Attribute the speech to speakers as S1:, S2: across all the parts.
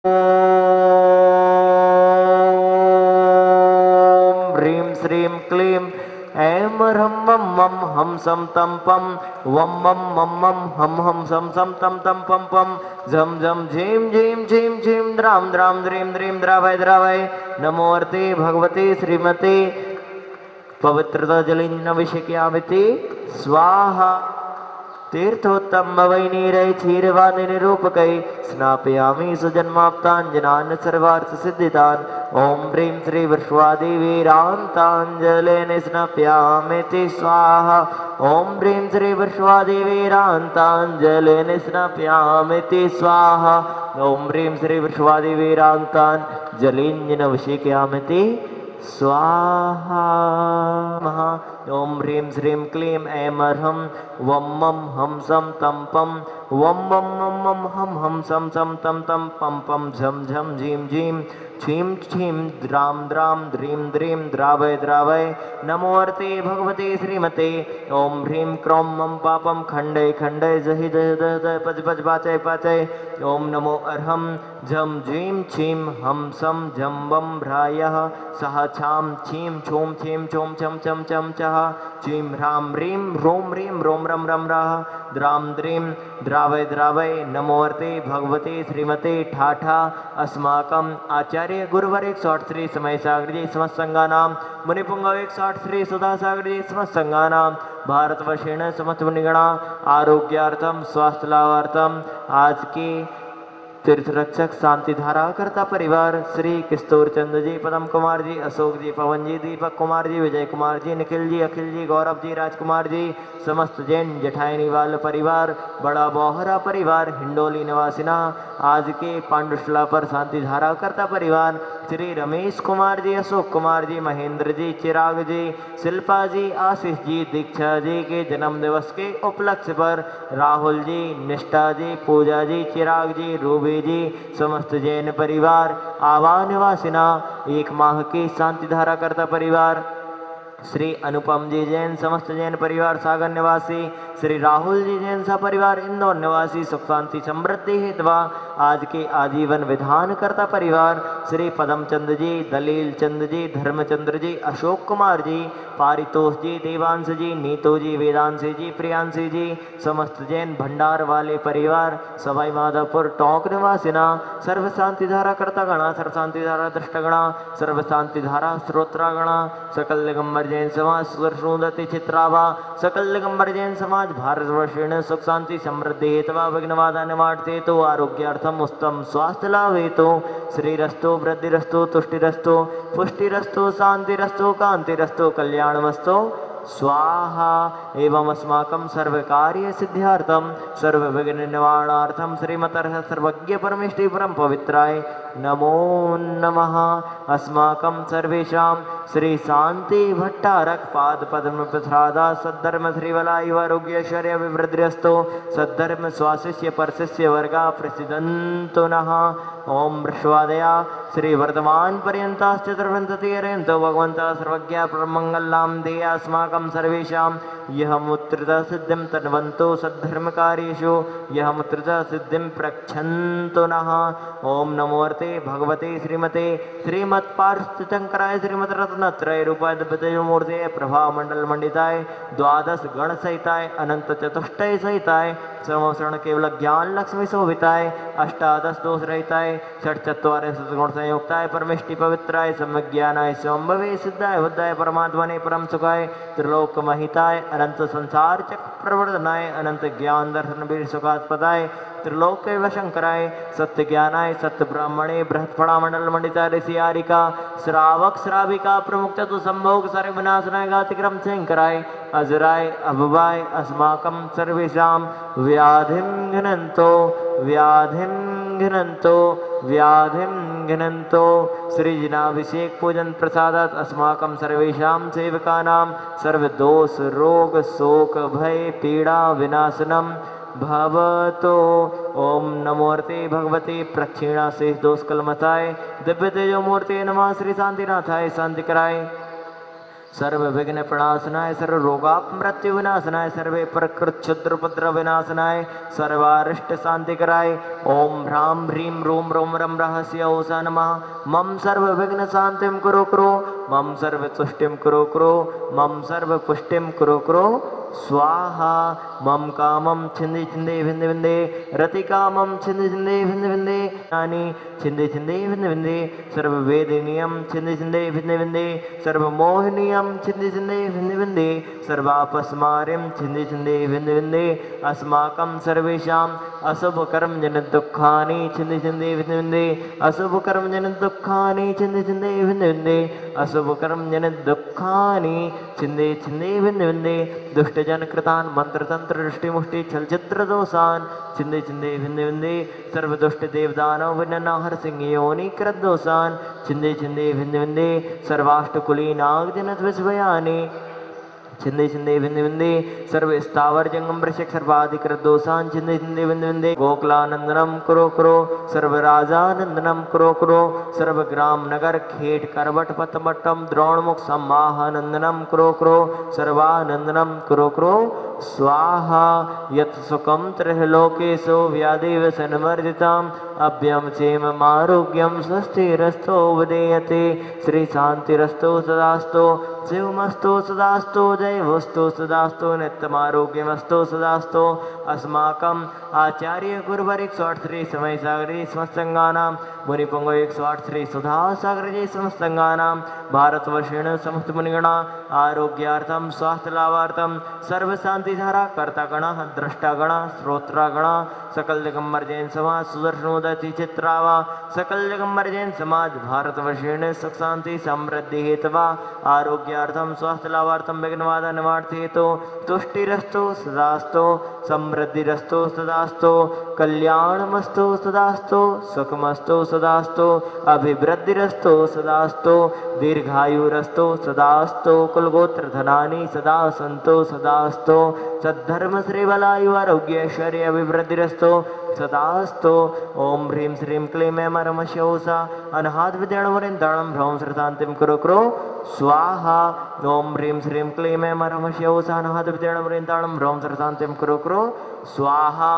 S1: ह्रीं श्रीं क्लीं ऐं ह्रं वं वं हं सं तं पं वं मं मं मं हं हं सं सं तं तं पं पं झं झं झीं झीं झीं झीं द्रां द्रां द्रीं द्रीं द्रावय द्रावय। नमोऽर्ते भगवते श्रीमते पवित्रता जलिन्नविषिक्यामिति स्वाहा। तीर्थोत्तम वैनीरै क्षीरवाणि निरूपकै स्नापयामि सुजन्माप्ताञ्जनान् सर्वार्थसिद्धितान्। ॐ ह्रीं श्री विश्वादेवीरान्ताञ्जलेन स्नापयामीति स्वाहा। ॐ ह्रीं श्री विश्वादेवीरान्ताञ्जलेन स्नापयामीति स्वाहा। ॐ ह्रीं श्री विश्वादेवीरान्ताञ्जलिन्नविषिक्यामिति स्वाहा। ॐ ह्रीं श्रीं क्लीं ऐं ह्रं वं मं हं सं तं पं वं मं मं मं हं हं सं सं तं तं पं पं झं झं झीं झीं छीं छीं द्रां द्रां द्रीं द्रीं द्रावय द्रावय। नमोऽर्ते भगवते श्रीमते ॐ ह्रीं क्रौं मं पापं खण्डय खण्डय जहि जहि दह दह पच पच पाचय पाचय। ॐ नमो अर्हं झं झीं छीं हं सं झं वं भ्रायः सह छां छीं छूं छीं छूं छं छं छं छः छीं ह्रां ह्रीं ह्रूं ह्रीं ह्रों रं रं रः द्रां द्रीं द्रावय द्रावय। नमोऽर्ते भगवते श्रीमते ठाठा अस्माकं आचार्य गुरुवर 108 श्री समय सागर जी समस्त संगानां मुनिपुंगव 108 श्री सुधा सागर जी समस्त संगानां भारतवर्षेण समस्त मुनिगणा आरोग्यार्थम स्वास्थ्य लाभार्थम आज की तीर्थरक्षक शांति धारा करता परिवार श्री किस्तूर चंद्र जी, पदम कुमार जी, अशोक जी, पवन जी, दीपक कुमार जी, विजय कुमार जी, निखिल जी, अखिल जी, गौरव जी, राजकुमार जी, समस्त जैन जठायनी वाल परिवार, बड़ा बोहरा परिवार, हिंडोली निवासिना आज के पांडुशला पर शांति धारा करता परिवार श्री रमेश कुमार जी, अशोक कुमार जी, महेंद्र जी, चिराग जी, शिल्पा जी, आशीष जी, दीक्षा जी के जन्म दिवस के उपलक्ष्य पर राहुल जी, निष्ठा जी, पूजा जी, चिराग जी, रूबी जी, समस्त जैन परिवार आवा निवासिना एक माह की शांति धारा करता परिवार श्री अनुपम जी जैन, समस्त जैन परिवार सागर निवासी श्री राहुल जी जैन सा परिवार इंदौर निवासी सुख शांति समृद्धि हेतवा आज के आजीवन विधान करता परिवार श्री पदम चंद जी, दलील चंद जी, धर्मचंद्र जी, अशोक कुमार जी, पारितोष जी, देवांश जी, नीतो जी, वेदांशी जी, प्रियांशी जी, समस्त जैन भंडार वाले परिवार सवाई माधोपुर टोंक निवासिना सर्व शांति धारा करता गणा, सर्व शांति धारा दृष्टगणा, सर्व शांति धारा श्रोत्रागणा, सकल दिगंबर जैन समाज सुदर्शनोदति चित्रावा, सकल दिगंबर जैन समाज भारतवर्षेण सुख शांति समृद्धि हेतवा विघ्नबाधा निवारते तो आरोग्यार्थम उत्तम स्वास्थ्य लाभ हेतु श्रीरस्तु वृद्धिरस्तु तुष्टिरस्तु पुष्टिरस्तु शांतिरस्तु कांतिरस्तु कल्याणमस्तु स्वाहा। एवं अस्माकं सर्वकार्य सिद्ध्यार्थम सर्व विघ्न निवारणार्थम श्रीमतः सर्वज्ञ परमेष्टि परम पवित्राय नमो नमः। अस्माकं सर्वेषां श्री शांति भट्टारक पाद पद्म प्रसादा सद्धर्म श्रीवलायु आरोग्य ऐश्वर्य विवृद्धिरस्तु सद्धर्म स्वाशिष्य परशिष्य वर्गा प्रसिद्धन्तु नः। ओम वृषवादया श्री वर्धमान पर्यंताश्च सर्वन्ततिरन्तो भगवन्तः सर्वज्ञ परमङ्गलां देया अस्माकं सर्वेषां यह मुत्रितः सिद्धिं तन्वन्तो सद्धर्मकार्येषु यह मुत्रितः सिद्धिं प्रक्षन्तु नः। ओम नमोऽर्ते भगवते श्रीमते श्रीमत्पार्श्वशङ्कराय श्रीमद्रत्नत्रय रूपाय दिव्यतेजोमूर्तये प्रभामण्डल मंडिताय द्वादश गण सहिताय अनंत चतुष्टय सहिताय सर्वशरण केवल ज्ञान लक्ष्मी शोभिताय अष्टादश दोष रहिताय षट्चत्वारि सद्गुण संयुक्ताय परमेष्टि पवित्राय सम्यक ज्ञानाय संभवे सिद्धाय बुद्धाय परमात्मने परम सुखाय त्रिलोक महिताय अनंत संसार चक्र प्रवर्धनाय अनंत ज्ञान दर्शन वीर सुखास्पदाय त्रिलोक शंकराय सत्य ज्ञानाय सत्य ब्राह्मणे बृहत्फड़ा मंडल मंडिता ऋषि आरिका श्रावक श्राविका प्रमुख चतु संभोग सर्व विनाशनाय गातिक्रम शंकराय अजराय अभवाय अस्माकं सर्वेषां व्याधिं घ्नन्तो व्याधिं घ्नन्तो व्याधिं घ्नन्तो श्रीजनाभिषेक पूजन प्रसादात् अस्माकं सर्वेषां सेवकानां सर्वदोष रोग शोक भय पीड़ा विनाशनम भवतो। ओम नमोर्ते भगवते प्रक्षिणा शेष दोष कलमताय दिव्य तेजो मूर्ति नमः श्री शांतिनाथाय शांति कराय सर्व विघ्न प्रणाशनाय सर्व रोगाप मृत्यु विनाशनाय सर्वे प्रकृत क्षुद्र उपद्रव विनाशनाय सर्वारिष्ट शांति कराय ओम ह्रां ह्रीं रूम रोम रम रहस्य ओसा नमः मम सर्व विघ्न शांतिम कुरु कुरु मम सर्व तुष्टिम कुरु कुरु मम सर्व पुष्टिम कुरु कुरु स्वाहा मम कामम छिंदे छिंदे भिंदे भिंदे रति कामम छिंदे छिंदे भिंदे भिंदे नानी छिंदे छिंदे भिंदे भिंदे सर्व वेदिनियम छिंदे छिंदे भिंदे भिंदे सर्व मोहनियम छिंदे छिंदे भिंदे भिंदे सर्वापस्मारिम छिंदे छिंदे भिंदे भिंदे अस्माकं सर्वेषाम् अशुभ कर्म जन दुखानि छिंदे छिंदे भिंदे भिंदे अशुभ कर्म जन दुखानि छिंदे छिंदे भिंदे भिंदे अशुभ कर्म जन दुखानि छिंदे छिंदे भिंदे भिंदे दुष्ट जन कृतान मंत्र तंत्र दृष्टि मुष्टि छल चित्र दोषान छिंदे छिंदे भिंदे भिंदे सर्व दुष्ट देवदानव विनना हर सिंह योनि कृत दोषान छिंदे छिंदे भिंदे भिंदे सर्वाष्ट कुली नाग जनत विश्वयानि छिंदे छिंदे भिंदे भिंदे सर्व स्थावर जंगम वृषक सर्वाधिकृत दोषान छिंदे छिंदे भिंदे भिंदे गोकुलानंदनम कुरो कुरो सर्व राजानंदनम कुरो कुरो सर्व ग्राम नगर खेट करवट पतमट्टम द्रोणमुख सम्माहानंदनम कुरो कुरो सर्वानंदनम कुरो कुरो स्वाहा यत् सुखम त्रैलोकेशो व्यादेव सन्वर्जिताम अभ्यम चेम आरोग्यम स्वस्तिरस्तो विधेयते श्री शांतिरस्तो सदास्तो शिवमस्तो सदास्तो जयवस्तो सदास्तो नित्यमारोग्यमस्तो सदास्तो अस्माकं आचार्य गुरुवर 108 श्री समय सागरी समस्तंगानां मुनिपुंग 108 श्री सुधा सागर जी समस्तंगानां भारतवर्षेण समस्त मुनिगणा आरोग्यार्थम स्वास्थ्य लाभार्थम सर्व शांति धारा कर्तागणा द्रष्टागणा श्रोत्रागणा सकल दिगंबर जैन समाज सुदर्शनोदय चित्रावा सकल दिगंबर जैन समाज भारतवर्षेण सुख शांति समृद्धि हेतवा आरोग्यार्थम स्वास्थ्य लाभार्थम विघ्नवादा निवार्थ हेतु तुष्टिरस्तो सदास्तो समृद्धिरस्तो सदास्तो कल्याणमस्तो सदास्तो सुखमस्तो सदास्तो अभिवृद्धिरस्तो सदास्तो दीर्घायुरस्तो सदास्तो कुलगोत्र धनानि सदा संतो सदास्तो सद्धर्म श्रीबलायु आरोग्य ऐश्वर्य अभिवृद्धिरस्तो सदास्तो ओम ह्रीं श्रीं क्लीं ऐमरमशोसा अनहाद विद्याणवरें दाणं भ्रौं श्रतान्तिं कुरु कुरु स्वाहा ओम ह्रीं श्रीं क्लीं ऐमरमशोसा अनहाद विद्याणवरें दाणं भ्रौं श्रतान्तिं कुरु कुरु स्वाहा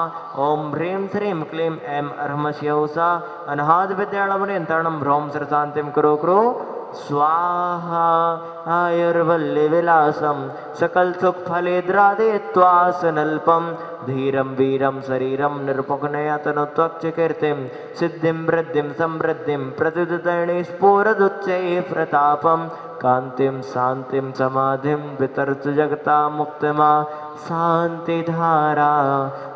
S1: ओम ह्रीं श्रीं क्लीं ऐमरमशोसा अनहाद विद्याणवरें दाणं भ्रौं श्रतान्तिं कुरु कुरु स्वाहा आयुर्वल्ली विलासम सकल सुख फलेद्रादे त्वासनल्पम धीरम वीरम शरीरम निरुपघ्नया तनुत्वक्च कीर्तिम सिद्धिं वृद्धिं समृद्धिं प्रतिदतैणे स्फुरदुच्चैः प्रतापम कांतिम शांतिम समाधिम वितरतु जगता मुक्तिमा शांतिधारा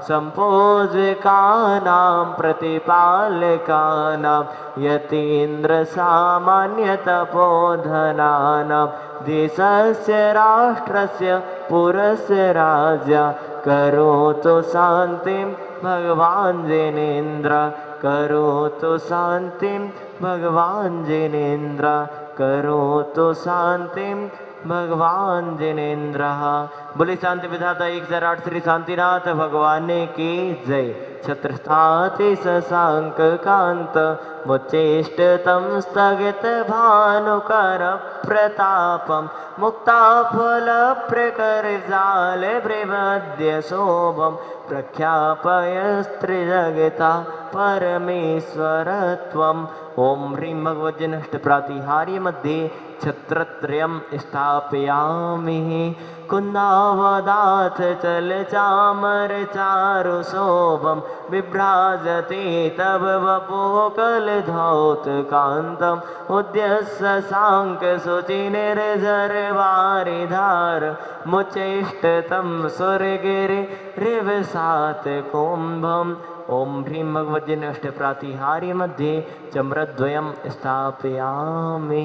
S1: संपूजिकानां प्रतिपालकानां यतीन्द्र सामान्य तपोधनानां देशस्य राष्ट्रस्य पुरस्य राजा करोतु शांतिं भगवान् जिनेन्द्र करोतु शांतिं भगवान् जिनेन्द्र करोतु शांतिं भगवान जिनेन्द्र। बोले शांति विधाता 1008 श्री शांतिनाथ भगवान की जय। छत्रस्थाति शशांक कांत मुच्चेष्टतम स्थगित भानुकर प्रतापम मुक्ताफल प्रकरजाल प्रवद्य शोभम प्रख्यापयस्त्रिजगता परमेश्वरत्वम्। ओम ह्रीं भगवज्जनष्ट प्रातिहार्य मध्ये छत्रत्रयं स्थापयामि कुन्दावदाथ चल चामर चारु शोभम विभ्राजते तव वपोकलधौत कांतम उद्यस्य सांक शुचि निर्जरवारिधार मुचेष्टतम सुरगिरि रिवसात कुंभम। ओम ह्रीं भगवज्जनष्ट प्रातिहार्य मध्ये चम्रद्वयं स्थापयामि।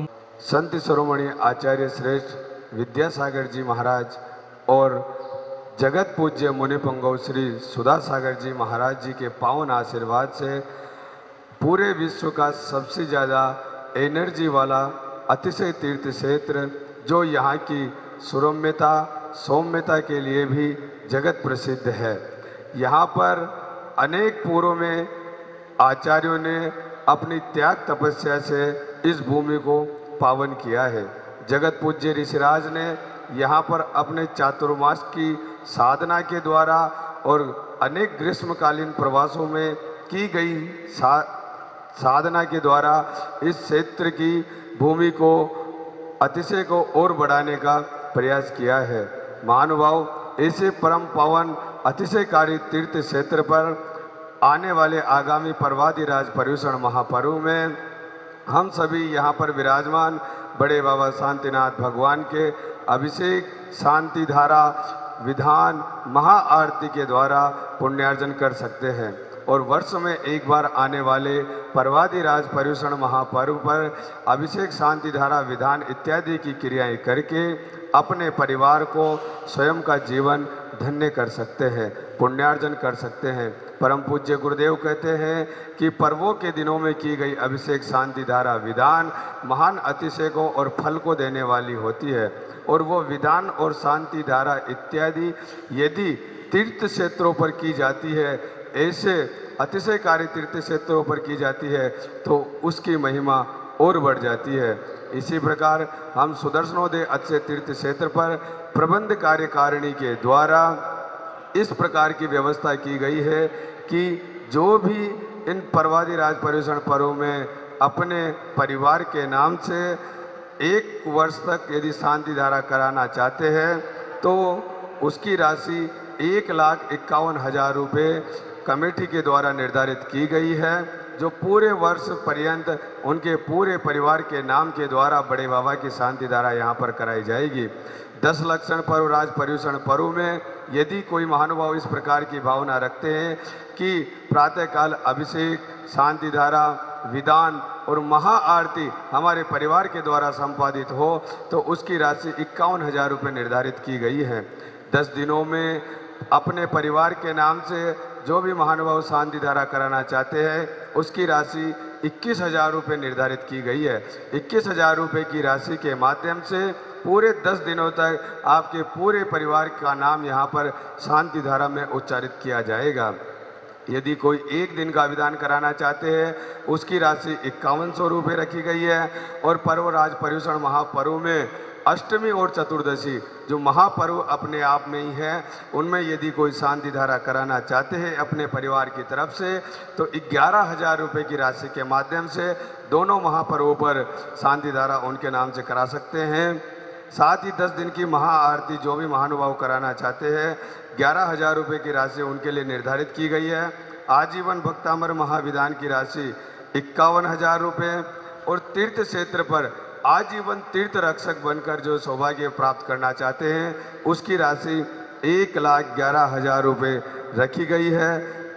S2: संत शिरोमणि आचार्य श्रेष्ठ विद्यासागर जी महाराज और जगत पूज्य मुनिपुंगव श्री सुधा सागर जी महाराज जी के पावन आशीर्वाद से पूरे विश्व का सबसे ज़्यादा एनर्जी वाला अतिशय तीर्थ क्षेत्र जो यहाँ की सुरम्यता सौम्यता के लिए भी जगत प्रसिद्ध है। यहाँ पर अनेक पूर्व में आचार्यों ने अपनी त्याग तपस्या से इस भूमि को पावन किया है। जगत पूज्य ऋषिराज ने यहाँ पर अपने चातुर्मास की साधना के द्वारा और अनेक ग्रीष्मकालीन प्रवासों में की गई साधना के द्वारा इस क्षेत्र की भूमि को अतिशय को और बढ़ाने का प्रयास किया है। महानुभाव, ऐसे परम पावन अतिशयकारी तीर्थ क्षेत्र पर आने वाले आगामी पर्वाधिराज पर्युषण महापर्व में हम सभी यहाँ पर विराजमान बड़े बाबा शांतिनाथ भगवान के अभिषेक, शांति धारा, विधान, महाआरती के द्वारा पुण्यार्जन कर सकते हैं और वर्ष में एक बार आने वाले पर्वाधिराज पर्युषण महापर्व पर अभिषेक, शांति धारा, विधान इत्यादि की क्रियाएं करके अपने परिवार को, स्वयं का जीवन धन्य कर सकते हैं, पुण्यार्जन कर सकते हैं। परम पूज्य गुरुदेव कहते हैं कि पर्वों के दिनों में की गई अभिषेक, शांति धारा, विधान महान अतिशयों और फल को देने वाली होती है और वो विधान और शांति धारा इत्यादि यदि तीर्थ क्षेत्रों पर की जाती है, ऐसे अतिशयकारी तीर्थ क्षेत्रों पर की जाती है तो उसकी महिमा और बढ़ जाती है। इसी प्रकार हम सुदर्शनोदय अतिशय तीर्थ क्षेत्र पर प्रबंध कार्यकारिणी के द्वारा इस प्रकार की व्यवस्था की गई है कि जो भी इन पर्वाधिराज पर्युषण पर्व में अपने परिवार के नाम से 1 वर्ष तक यदि शांति धारा कराना चाहते हैं तो उसकी राशि 1,51,000 रुपये कमेटी के द्वारा निर्धारित की गई है, जो पूरे वर्ष पर्यंत उनके पूरे परिवार के नाम के द्वारा बड़े बाबा की शांति धारा यहाँ पर कराई जाएगी। 10 लक्षण पर्व राज पर्युषण पर्व में यदि कोई महानुभाव इस प्रकार की भावना रखते हैं कि प्रातःकाल अभिषेक, शांति धारा, विधान और महाआरती हमारे परिवार के द्वारा संपादित हो तो उसकी राशि 51,000 रुपये निर्धारित की गई है। 10 दिनों में अपने परिवार के नाम से जो भी महानुभाव शांति धारा कराना चाहते हैं उसकी राशि 21,000 रुपये निर्धारित की गई है। 21,000 रुपये की राशि के माध्यम से पूरे 10 दिनों तक आपके पूरे परिवार का नाम यहाँ पर शांति धारा में उच्चारित किया जाएगा। यदि कोई 1 दिन का विधान कराना चाहते हैं उसकी राशि 5100 रुपये रखी गई है और पर्वराज पर्युषण महापर्व में अष्टमी और चतुर्दशी जो महापर्व अपने आप में ही है उनमें यदि कोई शांति धारा कराना चाहते हैं अपने परिवार की तरफ से तो 11,000 रुपये की राशि के माध्यम से दोनों महापर्वों पर शांति धारा उनके नाम से करा सकते हैं। साथ ही 10 दिन की महाआरती जो भी महानुभाव कराना चाहते हैं 11,000 रुपये की राशि उनके लिए निर्धारित की गई है। आजीवन भक्तामर महाविधान की राशि 51,000 रुपये और तीर्थ क्षेत्र पर आजीवन तीर्थ रक्षक बनकर जो सौभाग्य प्राप्त करना चाहते हैं उसकी राशि 1,11,000 रुपये रखी गई है।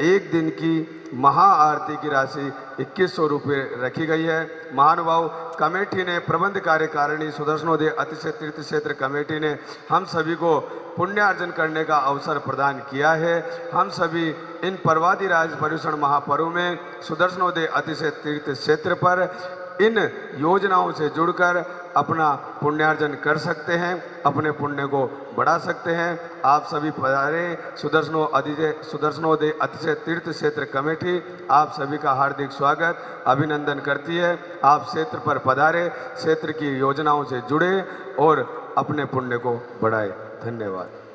S2: 1 दिन की महाआरती की राशि 2100 रुपये रखी गई है। महानुभाव कमेटी ने प्रबंध कार्यकारिणी सुदर्शनोदय अतिशय तीर्थ क्षेत्र कमेटी ने हम सभी को पुण्यार्जन करने का अवसर प्रदान किया है। हम सभी इन पर्वाधिराज पर्युषण महापर्व में सुदर्शनोदय अतिशय तीर्थ क्षेत्र पर इन योजनाओं से जुड़कर अपना पुण्यार्जन कर सकते हैं, अपने पुण्य को बढ़ा सकते हैं। आप सभी पधारें। सुदर्शनोदय अतिशय तीर्थ क्षेत्र कमेटी आप सभी का हार्दिक स्वागत अभिनंदन करती है। आप क्षेत्र पर पधारें, क्षेत्र की योजनाओं से जुड़े और अपने पुण्य को बढ़ाएं। धन्यवाद।